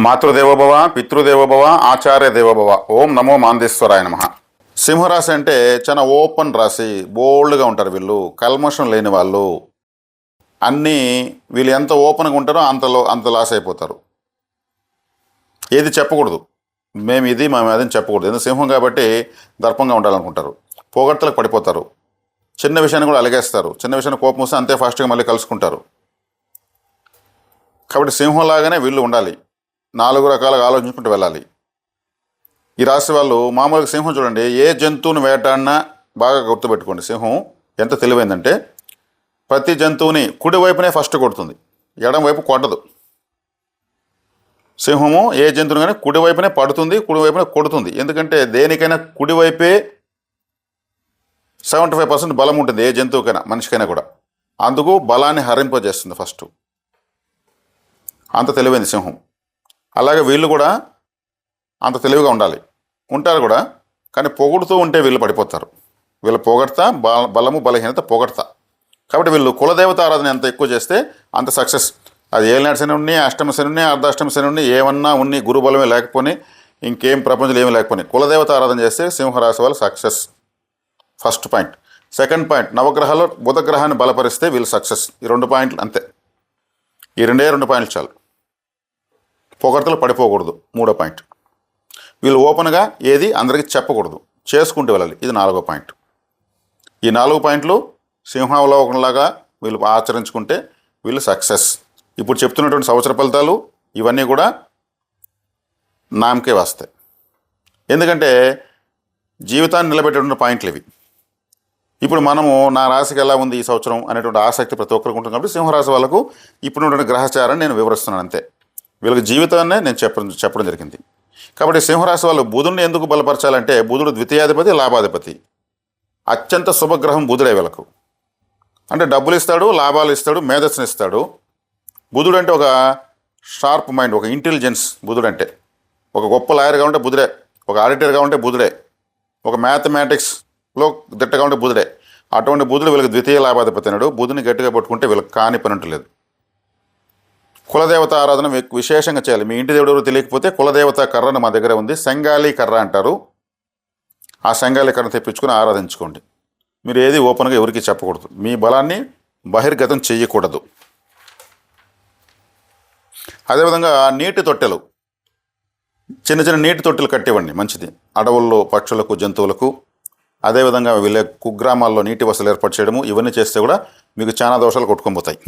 మాతృదేవోభవ, పితృదేవోభవ, ఆచార్య దేవోభవ. ఓం నమో మాందేశ్వరాయ నమః. సింహరాశి అంటే చాలా ఓపెన్ రాశి, బోల్డ్గా ఉంటారు వీళ్ళు, కల్మషం లేని వాళ్ళు. అన్నీ వీళ్ళు ఎంత ఓపెన్గా ఉంటారో అంత లాస్ అయిపోతారు. ఏది చెప్పకూడదు, మేము అదని చెప్పకూడదు. ఎందుకు సింహం కాబట్టి దర్పంగా ఉండాలనుకుంటారు, పొగడ్తలకు పడిపోతారు, చిన్న విషయాన్ని కూడా అలిగేస్తారు, చిన్న విషయాన్ని కోపం వస్తే అంతే ఫాస్ట్గా మళ్ళీ కలుసుకుంటారు. కాబట్టి సింహంలాగానే వీళ్ళు ఉండాలి, 4 రకాలుగా ఆలోచించుకుంటూ వెళ్ళాలి. ఈ రాశి వాళ్ళు మామూలుగా సింహం చూడండి, ఏ జంతువుని వేటాడినా బాగా గుర్తుపెట్టుకోండి, సింహం ఎంత తెలివైందంటే ప్రతి జంతువుని కుడివైపునే ఫస్ట్ కొడుతుంది, ఎడం వైపు కొట్టదు. సింహము ఏ జంతువుని కానీ కుడివైపునే పడుతుంది, కుడివైపునే కొడుతుంది. ఎందుకంటే దేనికైనా కుడివైపే 75% బలం ఉంటుంది, ఏ జంతువుకైనా మనిషికైనా కూడా. అందుకు బలాన్ని హరింపజేస్తుంది ఫస్ట్. అంత తెలివైంది సింహం. అలాగే వీళ్ళు కూడా అంత తెలివిగా ఉంటారు కూడా. కానీ పొగుడుతూ ఉంటే వీళ్ళు పడిపోతారు. వీళ్ళు పొగడతా బలము బలహీనత పొగడతా. కాబట్టి వీళ్ళు కులదేవత ఆరాధన ఎంత ఎక్కువ చేస్తే అంత సక్సెస్. అది ఏలినాటి శని ఉన్ని, అష్టమ శని ఉన్ని, అర్ధాష్టమ శని ఉన్ని, ఏమన్నా ఉన్ని, గురుబలమే లేకపోని, ఇంకేం ప్రపంచంలో ఏమీ లేకపోని కులదేవత ఆరాధన చేస్తే సింహరాశి వాళ్ళు success. First point. Second point, నవగ్రహాలు బుధగ్రహాన్ని బలపరిస్తే వీళ్ళు సక్సెస్. ఈ 2 పాయింట్లు అంతే. ఈ 2 పాయింట్లు చాలు. పొగడ్తలు పడిపోకూడదు. 3వ పాయింట్, వీళ్ళు ఓపెన్గా ఏది అందరికీ చెప్పకూడదు, చేసుకుంటూ వెళ్ళాలి. ఇది 4వ పాయింట్. ఈ 4 పాయింట్లు సింహావలోకంలాగా వీళ్ళు ఆచరించుకుంటే వీళ్ళు సక్సెస్. ఇప్పుడు చెప్తున్నటువంటి సంవత్సర ఫలితాలు ఇవన్నీ కూడా నామకే వస్తాయి. ఎందుకంటే జీవితాన్ని నిలబెట్టేటువంటి పాయింట్లు ఇవి. ఇప్పుడు మనము నా రాశికి ఎలా ఉంది ఈ సంవత్సరం అనేటువంటి ఆసక్తి ప్రతి ఒక్కరికి ఉంటుంది. కాబట్టి సింహరాశి వాళ్ళకు ఇప్పుడున్నటువంటి గ్రహచారాన్ని నేను వివరిస్తున్నాను అంతే. వీళ్ళకి జీవితాన్నే నేను చెప్పడం జరిగింది. కాబట్టి సింహరాశి వాళ్ళు బుధుడిని ఎందుకు బలపరచాలంటే, బుధుడు ద్వితీయాధిపతి, లాభాధిపతి. అత్యంత శుభగ్రహం బుధుడే వీళ్ళకు. అంటే డబ్బులు ఇస్తాడు, లాభాలు ఇస్తాడు, మేధస్సుని ఇస్తాడు. బుధుడు అంటే ఒక షార్ప్ మైండ్, ఒక ఇంటెలిజెన్స్. బుధుడు అంటే ఒక గొప్ప లాయర్గా ఉంటే బుధుడే, ఒక ఆడిటర్గా ఉంటే బుధుడే, ఒక మ్యాథమెటిక్స్లో దిట్టగా ఉంటే బుధుడే. అటువంటి బుధుడు వీళ్ళకి ద్వితీయ లాభాధిపతి అన్నాడు. బుధుని గట్టిగా పట్టుకుంటే వీళ్ళకి కాని పని అంటలేదు. కులదేవత ఆరాధన విశేషంగా చేయాలి. మీ ఇంటి దేవుడు ఎవరు తెలియకపోతే కులదేవత కర్రను మా దగ్గర ఉంది, సంగాలి కర్ర అంటారు. ఆ సంగాలి కర్రను తెప్పించుకొని ఆరాధించుకోండి. మీరు ఏది ఓపెన్గా ఎవరికి చెప్పకూడదు, మీ బలాన్ని బహిర్గతం చేయకూడదు. అదేవిధంగా నీటి తొట్టెలు, చిన్న నీటి తొట్టెలు కట్టివ్వండి, మంచిది. అడవుల్లో పక్షులకు, జంతువులకు. అదేవిధంగా వీళ్ళ కుగ్రామాల్లో నీటి వసతులు ఏర్పాటు చేయడము, ఇవన్నీ చేస్తే కూడా మీకు చాలా దోషాలు కొట్టుకొని పోతాయి.